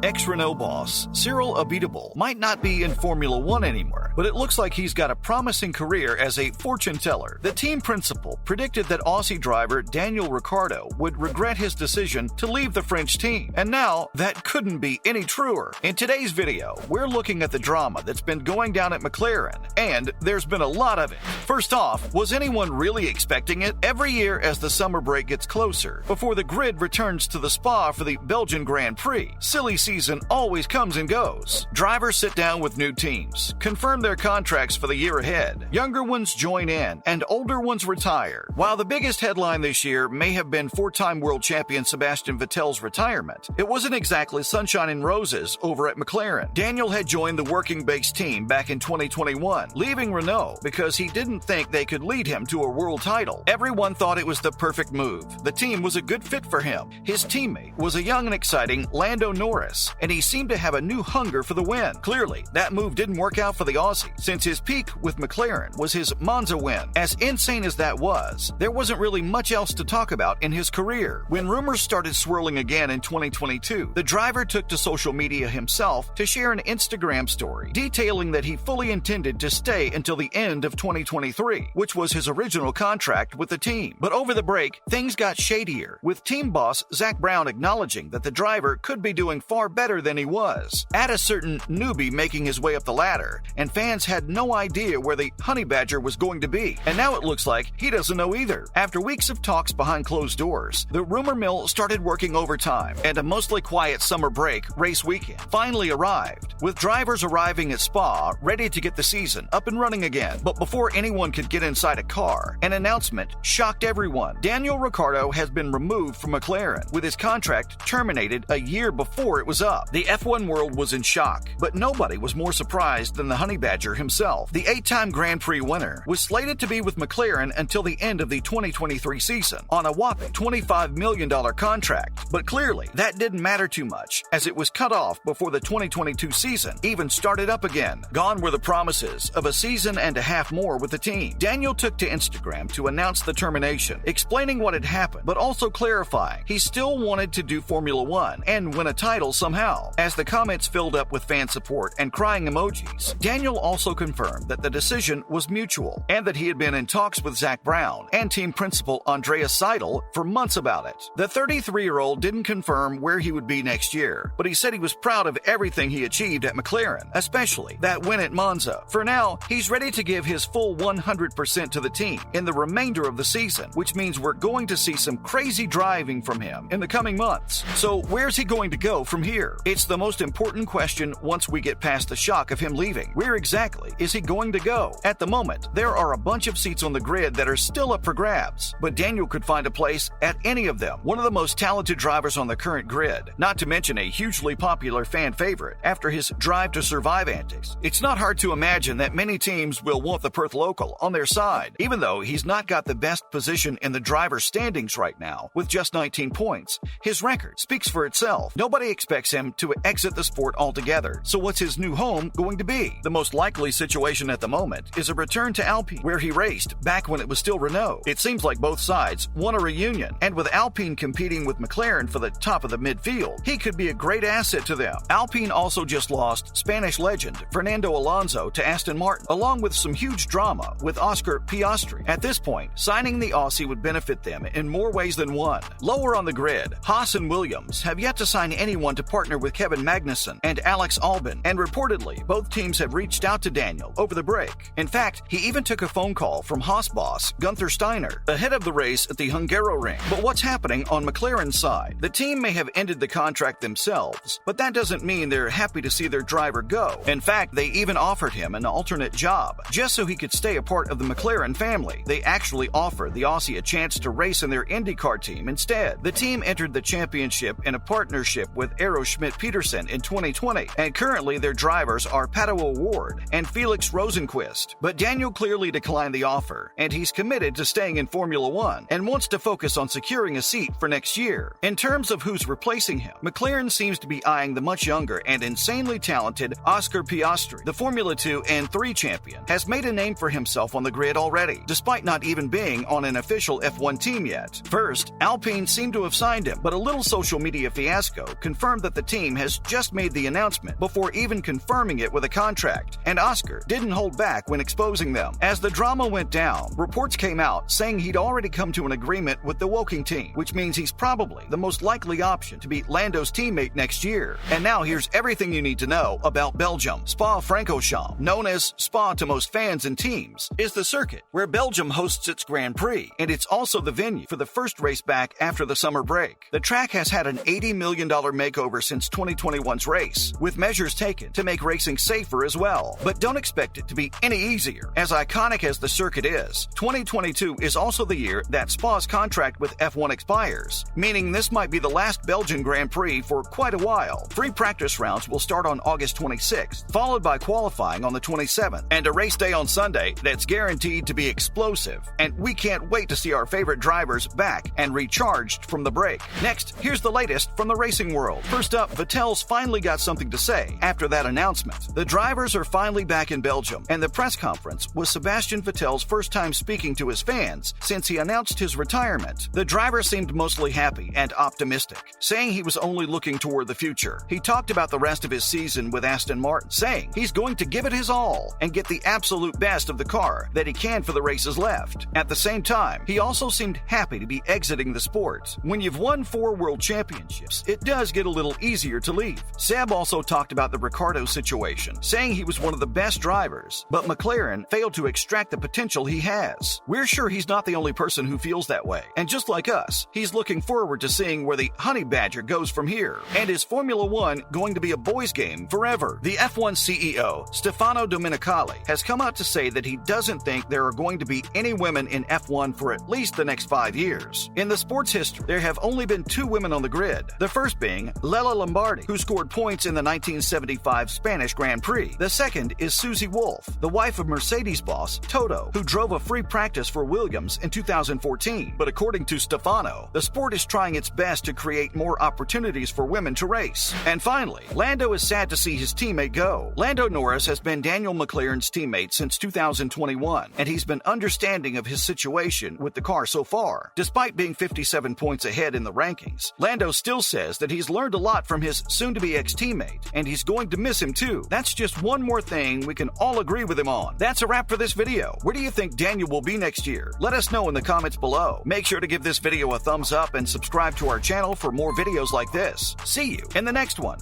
Ex-Renault boss Cyril Abiteboul might not be in Formula One anymore, but it looks like he's got a promising career as a fortune teller. The team principal predicted that Aussie driver Daniel Ricciardo would regret his decision to leave the French team, and now that couldn't be any truer. In today's video, we're looking at the drama that's been going down at McLaren, and there's been a lot of it. First off, was anyone really expecting it? Every year as the summer break gets closer, before the grid returns to the Spa for the Belgian Grand Prix, silly season always comes and goes. Drivers sit down with new teams, confirm their contracts for the year ahead. Younger ones join in, and older ones retire. While the biggest headline this year may have been four-time world champion Sebastian Vettel's retirement, it wasn't exactly sunshine and roses over at McLaren. Daniel had joined the working base team back in 2021, leaving Renault because he didn't think they could lead him to a world title. Everyone thought it was the perfect move. The team was a good fit for him. His teammate was a young and exciting Lando Norris, and he seemed to have a new hunger for the win. Clearly, that move didn't work out for the Aussie, since his peak with McLaren was his Monza win. As insane as that was, there wasn't really much else to talk about in his career. When rumors started swirling again in 2022, the driver took to social media himself to share an Instagram story detailing that he fully intended to stay until the end of 2023, which was his original contract with the team. But over the break, things got shadier, with team boss Zak Brown acknowledging that the driver could be doing far better than he was. Add a certain newbie making his way up the ladder, and fans had no idea where the honey badger was going to be. And now it looks like he doesn't know either. After weeks of talks behind closed doors, the rumor mill started working overtime, and a mostly quiet summer break race weekend finally arrived, with drivers arriving at Spa ready to get the season up and running again. But before anyone could get inside a car, an announcement shocked everyone. Daniel Ricciardo has been removed from McLaren, with his contract terminated a year before it was up. The F1 world was in shock, but nobody was more surprised than the honey badger himself. The 8-time Grand Prix winner was slated to be with McLaren until the end of the 2023 season on a whopping $25 million contract. But clearly, that didn't matter too much, as it was cut off before the 2022 season even started up again. Gone were the promises of a season and a half more with the team. Daniel took to Instagram to announce the termination, explaining what had happened, but also clarifying he still wanted to do Formula One and win a title somehow. As the comments filled up with fan support and crying emojis, Daniel also confirmed that the decision was mutual and that he had been in talks with Zak Brown and team principal Andreas Seidel for months about it. The 33-year-old didn't confirm where he would be next year, but he said he was proud of everything he achieved at McLaren, especially that win at Monza. For now, he's ready to give his full 100% to the team in the remainder of the season, which means we're going to see some crazy driving from him in the coming months. So where's he going to go from here? It's the most important question once we get past the shock of him leaving. Where exactly is he going to go? At the moment, there are a bunch of seats on the grid that are still up for grabs, but Daniel could find a place at any of them. One of the most talented drivers on the current grid, not to mention a hugely popular fan favorite after his drive to survive antics. It's not hard to imagine that many teams will want the Perth local on their side, even though he's not got the best position in the driver standings right now with just 19 points. His record speaks for itself. Nobody expects him to exit the sport altogether. So what's his new home going to be? The most likely situation at the moment is a return to Alpine, where he raced back when it was still Renault. It seems like both sides want a reunion, and with Alpine competing with McLaren for the top of the midfield, he could be a great asset to them. Alpine also just lost Spanish legend Fernando Alonso to Aston Martin, along with some huge drama with Oscar Piastri. At this point, signing the Aussie would benefit them in more ways than one. Lower on the grid, Haas and Williams have yet to sign anyone to partner with Kevin Magnussen and Alex Albon, and reportedly, both teams have reached out to Daniel over the break. In fact, he even took a phone call from Haas boss Gunther Steiner ahead of the race at the Hungaroring. But what's happening on McLaren's side? The team may have ended the contract themselves, but that doesn't mean they're happy to see their driver go. In fact, they even offered him an alternate job, just so he could stay a part of the McLaren family. They actually offered the Aussie a chance to race in their IndyCar team instead. The team entered the championship in a partnership with Aero Schmidt Peterson in 2020, and currently their drivers are Pato O'Ward Coulthard and Felix Rosenqvist. But Daniel clearly declined the offer, and he's committed to staying in Formula One and wants to focus on securing a seat for next year. In terms of who's replacing him, McLaren seems to be eyeing the much younger and insanely talented Oscar Piastri. The Formula 2 and 3 champion has made a name for himself on the grid already, despite not even being on an official F1 team yet. First, Alpine seemed to have signed him, but a little social media fiasco confirmed that the team has just made the announcement before even confirming it with a contract, and Oscar didn't hold back when exposing them. As the drama went down, reports came out saying he'd already come to an agreement with the Woking team, which means he's probably the most likely option to be Lando's teammate next year. And now here's everything you need to know about Belgium. Spa-Francorchamps, known as Spa to most fans and teams, is the circuit where Belgium hosts its Grand Prix, and it's also the venue for the first race back after the summer break. The track has had an $80 million makeover since 2021's race, with measures taken to make racing safer as well. But don't expect it to be any easier. As iconic as the circuit is, 2022 is also the year that Spa's contract with F1 expires, meaning this might be the last Belgian Grand Prix for quite a while. Free practice rounds will start on August 26th, followed by qualifying on the 27th, and a race day on Sunday that's guaranteed to be explosive. And we can't wait to see our favorite drivers back and recharged from the break. Next, here's the latest from the racing world. First up, Vettel's finally got something to say after that announcement. The drivers are finally back in Belgium, and the press conference was Sebastian Vettel's first time speaking to his fans since he announced his retirement. The driver seemed mostly happy and optimistic, saying he was only looking toward the future. He talked about the rest of his season with Aston Martin, saying he's going to give it his all and get the absolute best of the car that he can for the races left. At the same time, he also seemed happy to be exiting the sport. When you've won 4 world championships, it does get a little easier to leave. Seb also talked about the Ricciardo situation, saying he was one of the best drivers, but McLaren failed to extract the potential he has. We're sure he's not the only person who feels that way, and just like us, he's looking forward to seeing where the Honey Badger goes from here. And is Formula One going to be a boys' game forever? The F1 CEO, Stefano Domenicali, has come out to say that he doesn't think there are going to be any women in F1 for at least the next 5 years. In the sport's history, there have only been 2 women on the grid, the first being Lella Lombardi, who scored points in the 1975 Spanish Grand Prix. The second is Susie Wolff, the wife of Mercedes boss Toto, who drove a free practice for Williams in 2014. But according to Stefano, the sport is trying its best to create more opportunities for women to race. And finally, Lando is sad to see his teammate go. Lando Norris has been Daniel McLaren's teammate since 2021, and he's been understanding of his situation with the car so far. Despite being 57 points ahead in the rankings, Lando still says that he's learned a lot from his soon-to-be ex-teammate, and he's going to miss him too. That's just one more thing we can all agree with him on. That's a wrap for this video. Where do you think Daniel will be next year? Let us know in the comments below. Make sure to give this video a thumbs up and subscribe to our channel for more videos like this. See you in the next one.